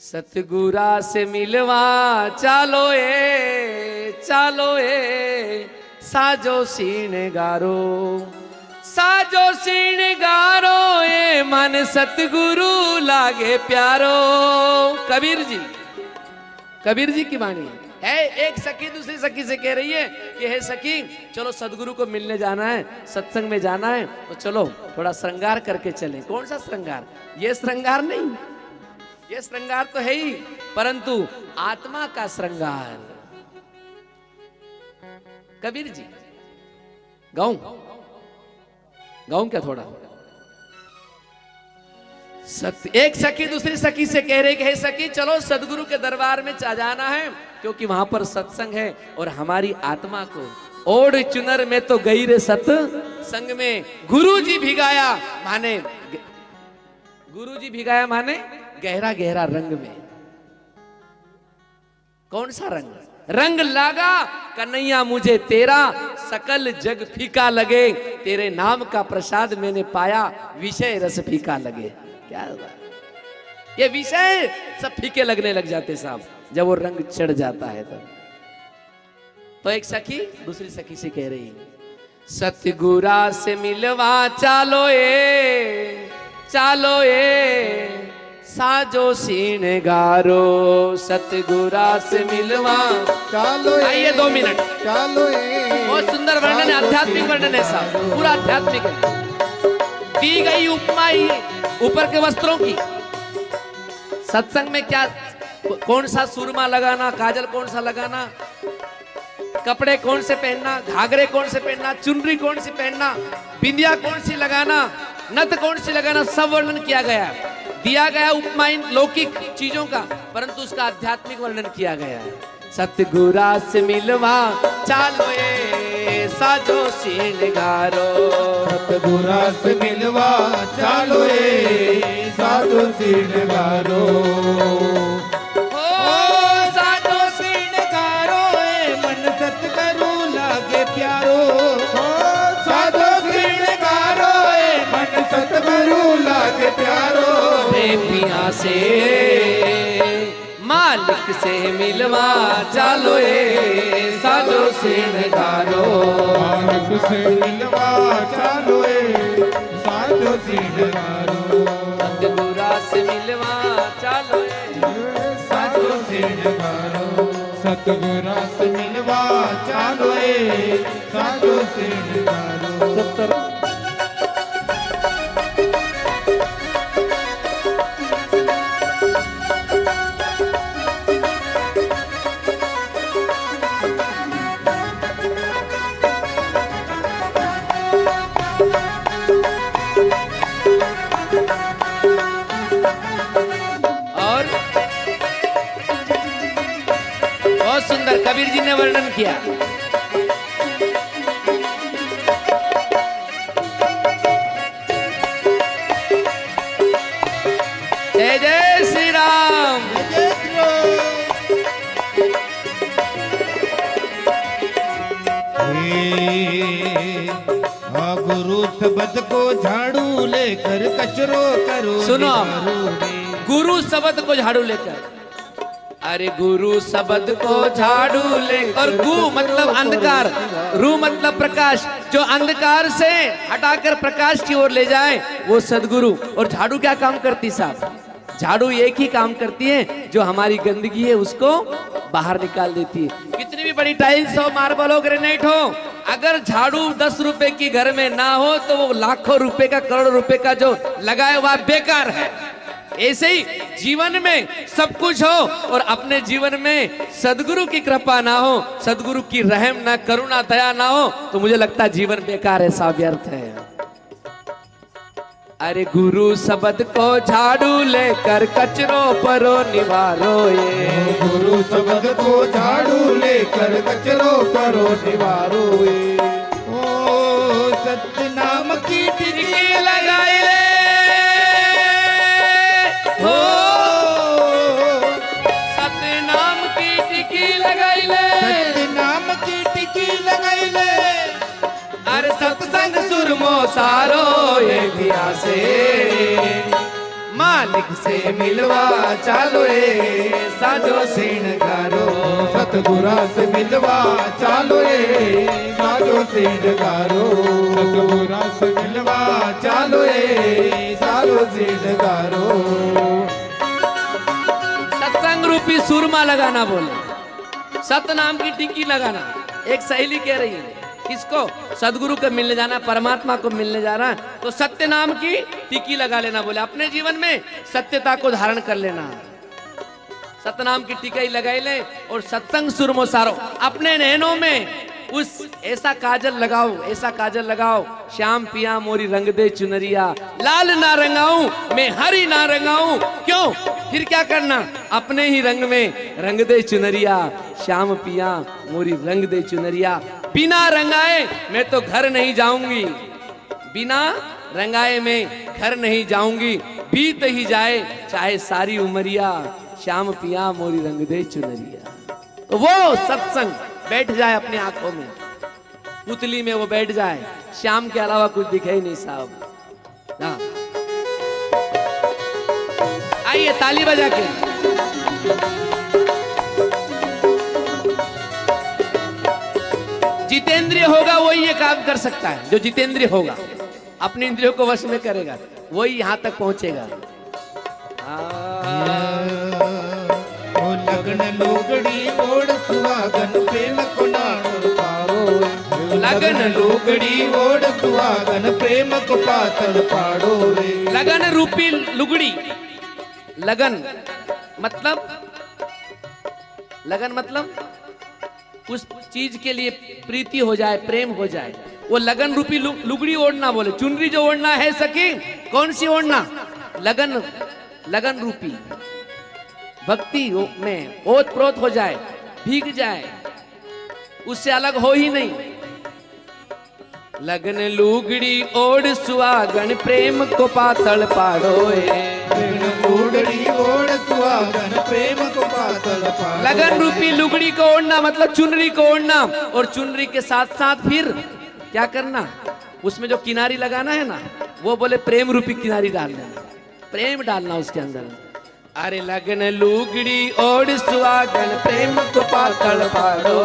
सतगुरा से मिलवा चालो ए साजो सीणगारो ए मन सतगुरु लागे प्यारो। कबीर जी की वाणी है। एक सखी दूसरी सखी से कह रही है कि हे सखी चलो सदगुरु को मिलने जाना है, सत्संग में जाना है, तो चलो थोड़ा श्रृंगार करके चलें। कौन सा श्रृंगार? ये श्रृंगार नहीं, ये श्रृंगार तो है ही, परंतु आत्मा का श्रृंगार। कबीर जी गाऊं क्या थोड़ा? एक सखी दूसरी सखी से कह रहे कि हे सखी चलो सदगुरु के दरबार में जाना है, क्योंकि वहां पर सत्संग है और हमारी आत्मा को ओढ़ चुनर में तो गई रे सत्संग में। गुरु जी भिगाया माने गहरा गहरा रंग में। कौन सा रंग? रंग लागा कन्हैया मुझे तेरा, सकल जग फीका लगे, तेरे नाम का प्रसाद मैंने पाया, विषय रस फीका लगे। क्या हुआ? ये विषय सब फीके लगने लग जाते साहब जब वो रंग चढ़ जाता है तब। तो एक सखी दूसरी सखी से कह रही सतगुरा से मिलवा चालो ए साजो सीणगारो। सतगुरा से मिलवा चालो। आइए 2 मिनट। चालो बहुत सुंदर वर्णन है, आध्यात्मिक वर्णन है साहब, पूरा आध्यात्मिक है। दी गई उपमा ऊपर के वस्त्रों की। सत्संग में क्या, कौन सा सुरमा लगाना, काजल कौन सा लगाना, कपड़े कौन से पहनना, घाघरे कौन से पहनना, चुनरी कौन सी पहनना, बिंदिया कौन सी लगाना, नथ कौन सी लगाना, सब वर्णन किया गया। दिया गया उपमा इन लौकिक चीजों का, परंतु उसका आध्यात्मिक वर्णन किया गया है। सतगुरा से मिलवा चालो ए साजो सीणगारो। सतगुरा से मिलवा चालो ए साजो सीणगारो। ओ साजो सीणगारो ए मन सतगुरु लागे प्यारो। साजो सीणगारो ए मन सतगुरु लागे प्यारो। पिया से मालिक से मिलवा चालो ए साजो सीणगारो। मालिक से मिलवा चालो ए साजो सीणगारो। सतगुरा से मिलवा चालो ए साजो सीणगारो। सतगुरा से मिलवा चालो ए साजो सीणगारो। सुंदर कबीर जी ने वर्णन किया। जय जय श्री राम। गुरु शब्द को झाड़ू लेकर कचरो करो। सुनो, गुरु शब्द को झाड़ू लेकर, अरे गुरु शब्द को झाड़ू ले, और गु मतलब अंधकार, रू मतलब प्रकाश, जो अंधकार से हटाकर प्रकाश की ओर ले जाए वो सदगुरु। और झाड़ू क्या काम करती साहब? झाड़ू एक ही काम करती है, जो हमारी गंदगी है उसको बाहर निकाल देती है। कितनी भी बड़ी टाइल्स हो, मार्बल हो, ग्रेनाइट हो, अगर झाड़ू 10 रुपए की घर में ना हो तो वो लाखों रुपए का, करोड़ों रुपए का जो लगाया हुआ बेकार है। ऐसे ही जीवन में सब कुछ हो और अपने जीवन में सदगुरु की कृपा ना हो, सदगुरु की रहम ना, करुणा, दया ना हो, तो मुझे लगता है जीवन बेकार है, सा व्यर्थ है। अरे गुरु शब्द को झाड़ू लेकर कचरो परो निवारो ये। गुरु शब्द को झाड़ू लेकर कचरो परो निवारो ये। ओ सत्य नाम की टिकी लगाई ले। हो सत्य नाम की टिकी लगाई ले। सत्य नाम की टिकी लगाई ले। अरे सत्संग सुरमो सारो ये दिया से मालिक से मिलवा चालो ए साजो सिंगारो। सतगुरा से मिलवा चालो ए साजो सिंगारो। सतगुरा से मिलवा चालो ए साजो सिंगारो। सत्संग रूपी सुरमा लगाना बोले, सतनाम की टिक्की लगाना। एक सहेली कह रही है, किसको? सदगुरु को मिलने जाना, परमात्मा को मिलने जाना, तो सत्य नाम की टिक्की लगा लेना बोले। अपने जीवन में सत्यता को धारण कर लेना, सतनाम की टिक्की लगाई ले और सत्संग सुरमो सारो। अपने नैनों में उस ऐसा काजल लगाओ, ऐसा काजल लगाओ, श्याम पिया मोरी रंग दे चुनरिया, लाल ना रंगाऊं मैं हरी ना रंगाऊं। क्यों? फिर क्या करना? अपने ही रंग में रंग दे चुनरिया, श्याम पिया मोरी रंग दे चुनरिया। बिना रंगाए मैं तो घर नहीं जाऊंगी, बिना रंगाए मैं घर नहीं जाऊंगी। बीत ही जाए चाहे सारी उमरिया, श्याम पिया मोरी रंग दे चुनरिया। तो वो सत्संग बैठ जाए अपनी आंखों में, पुतली में वो बैठ जाए, श्याम के अलावा कुछ दिखे ही नहीं साहब। हाँ, आइए ताली बजा के। जितेंद्रिय होगा वही ये काम कर सकता है। जो जितेंद्रिय होगा, अपनी इंद्रियों को वश में करेगा, वही यहां तक पहुंचेगा। लगन लोगड़ी ओढ़ सुहागन प्रेम को नाड़ पारो। लगन लोगड़ी ओढ़ सुहागन प्रेम को पातल पाड़ो रे। लगन रूपी लुगड़ी, लगन मतलब, लगन मतलब उस चीज के लिए प्रीति हो जाए, प्रेम हो जाए, वो लगन रूपी लुगड़ी ओढ़ना बोले। चुनरी जो ओढ़ना है सखी, कौन सी ओढ़ना? लगन, लगन रूपी भक्ति में ओत प्रोत हो जाए, भीग जाए, उससे अलग हो ही नहीं। लगन लुगड़ी ओढ़ सुहागन प्रेम को पातल पाड़ो। लगन लुगड़ी ओढ़ सुहागन प्रेम को पातल पाड़ो। लगन रूपी लुगड़ी को ओढ़ना मतलब चुनरी को ओढ़ना, और चुनरी के साथ साथ फिर क्या करना? उसमें जो किनारी लगाना है ना, वो बोले प्रेम रूपी किनारी डाल देना, प्रेम डालना उसके अंदर। अरे लगन लुगड़ी ओढ़ सुहागन प्रेम को पातल पाड़ो।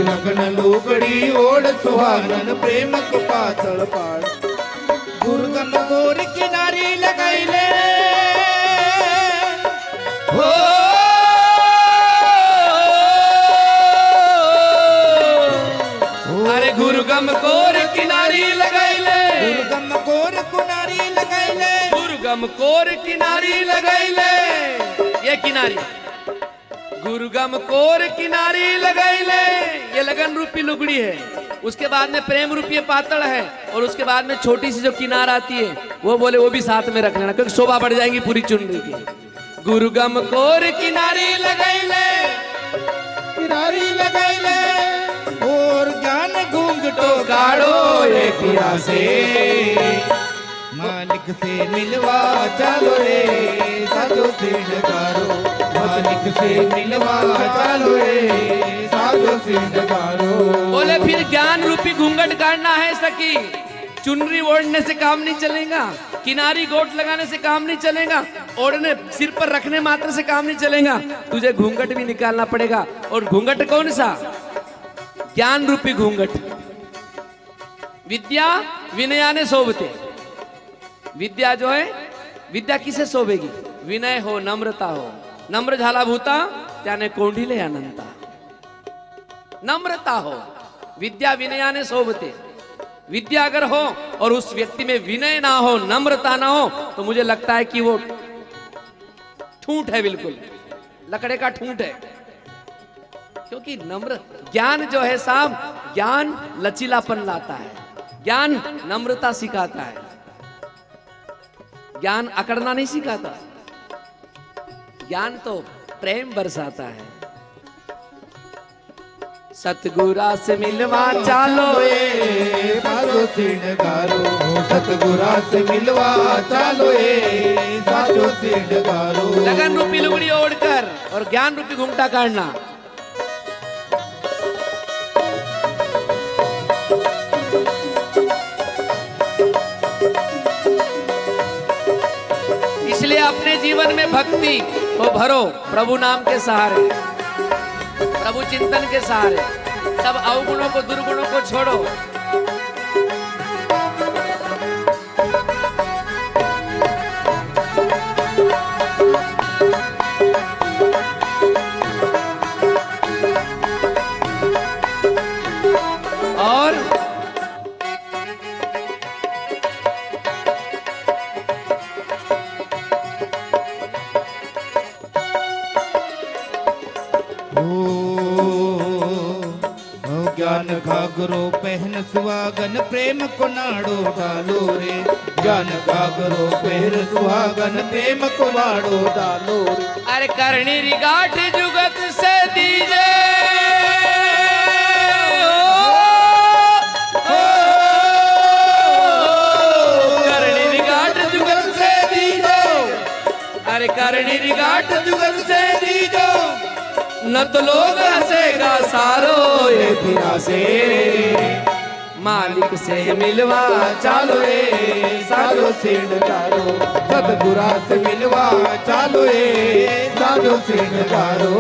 लगन लुगड़ी ओढ़ सुहागन प्रेम को पातल पाड़ो। दुर्गम गोर किनारी लगाई ले हो। अरे गुरुगम कोर किनारी लगाई ले, दुर्गम गोर किनारी लगाई ले, गुरुगम कोर किनारी लगाई ले। ये किनारी गुरुगम कोर किनारी लगाई ले, ये लगन रूपी लुगड़ी है। उसके बाद में प्रेम रूपी पातड़ है, और उसके बाद में छोटी सी जो किनार आती है, वो बोले वो भी साथ में रख लेना, क्योंकि शोभा बढ़ जाएगी पूरी चुनरी की। गुरुगम कोर किनारी लगाई ले, किनारी लगाई ले, और ज्ञान घूंघटो काढ़ो ये पिया से। मालिक से मिलवा चालो रे साजो सिंगारो। मालिक से मिलवा चालो रे साजो सिंगारो। बोले फिर ज्ञान रूपी घूंघट काटना है सखी। चुनरी ओढ़ने से काम नहीं चलेगा, किनारी गोट लगाने से काम नहीं चलेगा, ओढ़ने सिर पर रखने मात्र से काम नहीं चलेगा, तुझे घूंघट भी निकालना पड़ेगा। और घूंघट कौन सा? ज्ञान रूपी घूंघट। विद्या विनयाने शोभते। विद्या जो है, विद्या किसे शोभेगी? विनय हो, नम्रता हो। नम्र झाला भूता त्याने कोंढिले अनंता। नम्रता हो, विद्या विनयाने शोभते। विद्या अगर हो और उस व्यक्ति में विनय ना हो, नम्रता ना हो, तो मुझे लगता है कि वो ठूंठ है, बिल्कुल लकड़े का ठूंठ है। क्योंकि नम्र ज्ञान जो है साहब, ज्ञान लचीलापन लाता है, ज्ञान नम्रता सिखाता है, ज्ञान अकड़ना नहीं सिखाता, ज्ञान तो प्रेम बरसाता है। सतगुरा से मिलवा चालो ए साजो सिंगारो। सतगुरा से मिलवा चालो ए साजो सिंगारो। लगन रूपी लुगड़ी ओढ़कर और ज्ञान रूपी घूंघटा काटना। इसलिए अपने जीवन में भक्ति को भरो प्रभु नाम के सहारे, प्रभु चिंतन के सहारे। सब अवगुणों को, दुर्गुणों को छोड़ो। और ज्ञान घाघरो पहन सुहागन प्रेम को नाड़ो डालो रे। ज्ञान घाघरो पहन सुहागन प्रेम को नाड़ो डालो रे। अरे करणी रिगाठ जुगत से दीजे, करणी रिगाठ जुगत से दीजो, अरे करणी रिगाठ जुगत से दीजो, न तो लोग हंसेगा सारो ये बिना से, मालिक से मिलवा चालो रे साधो सिंगारो। सतगुरा से मिलवा चालो रे साधो सिंगारो।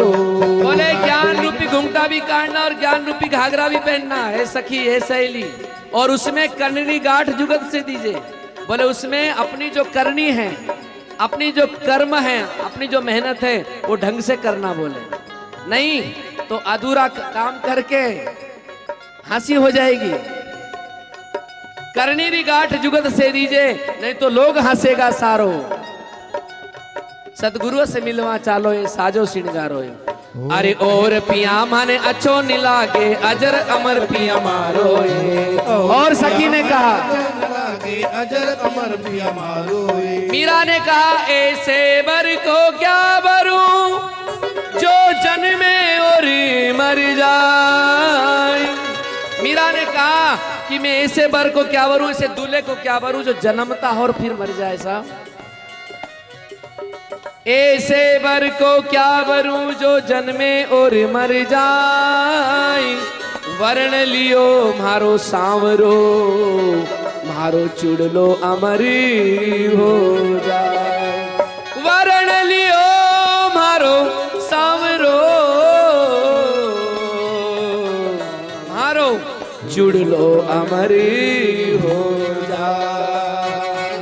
बोले ज्ञान रूपी घुंघटा भी काटना और ज्ञान रूपी घाघरा भी पहनना है सखी, है सहेली। और उसमें करनी गांठ जुगत से दीजिए। बोले उसमें अपनी जो करनी है, अपनी जो कर्म है, अपनी जो मेहनत है वो ढंग से करना। बोले नहीं तो अधूरा काम करके हंसी हो जाएगी। करनी री गांठ जुगत से दीजिए, नहीं तो लोग हंसेगा सारो। सतगुरु से मिलवा चालो ये साजो सिंगारो। अरे और पिया माने अच्छो निलागे अजर अमर पिया मारो ये। और सखी ने कहा अजर अमर पिया मारो। मीरा ने कहा ऐसे बर को क्या बरूं जो जन्मे और मर जाए। मीरा ने कहा कि मैं ऐसे बर को क्या बरूं, ऐसे दूल्हे को क्या बरूं जो जन्मता और फिर मर जाए। साहब ऐसे बर को क्या बरूं जो जन्मे और मर जाए। वर्ण लियो मारो सांवरो, मारो चुड़लो अमरी हो जाए। वर्ण लियो मारो सांवरो, मारो चुड़लो अमरी हो जाए।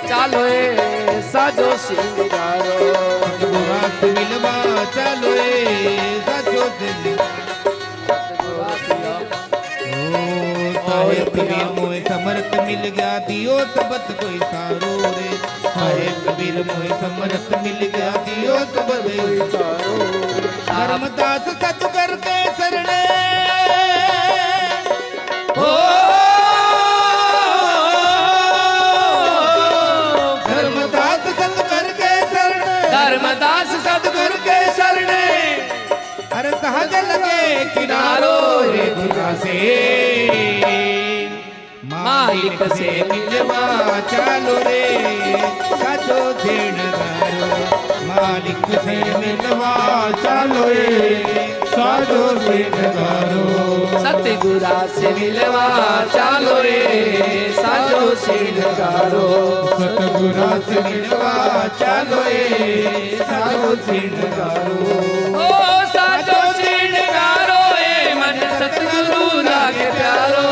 चालो ए साजो सिंगारो, सतगुरा से मिलवा चालो ए साजो सिंगारो। साहेब कबीर मोहे समर्थ मिल गया दियो सबत कोई सारो रे। साहेब कबीर मोहे समर्थ मिल गया दियो सबत कोई सारो रे। धर्मदास सतगुर के शरणे हो, धर्मदास सतगुर के शरणे, धर्मदास सतगुर के शरणे। अरे सहज लगे किनारो रे दुर्गा से, मालिक से मिलवा चालो रे साजो सिंगारो। मालिक से मिलवा चालो रे साजो सिंगारो। सतगुरा से मिलवा चालो रे साजो सिंगारो। सतगुरा से मिलवा चालो रे साजो सिंगारो। ओ साजो सिंगारो ए मन सतगुरु लागे प्यारो।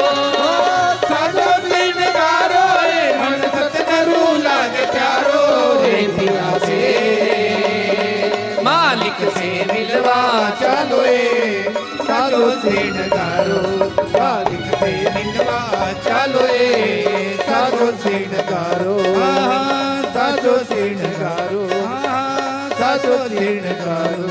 साजो सिंगारो ए मन सतगुरु लागे प्यारो। रे पिया से मालिक से मिलवा चालो ए साजो सिंगारो। मालिक से मिलवा चालो ए साजो सिंगारो। साजो सिंगारो, साजो सिंगारो।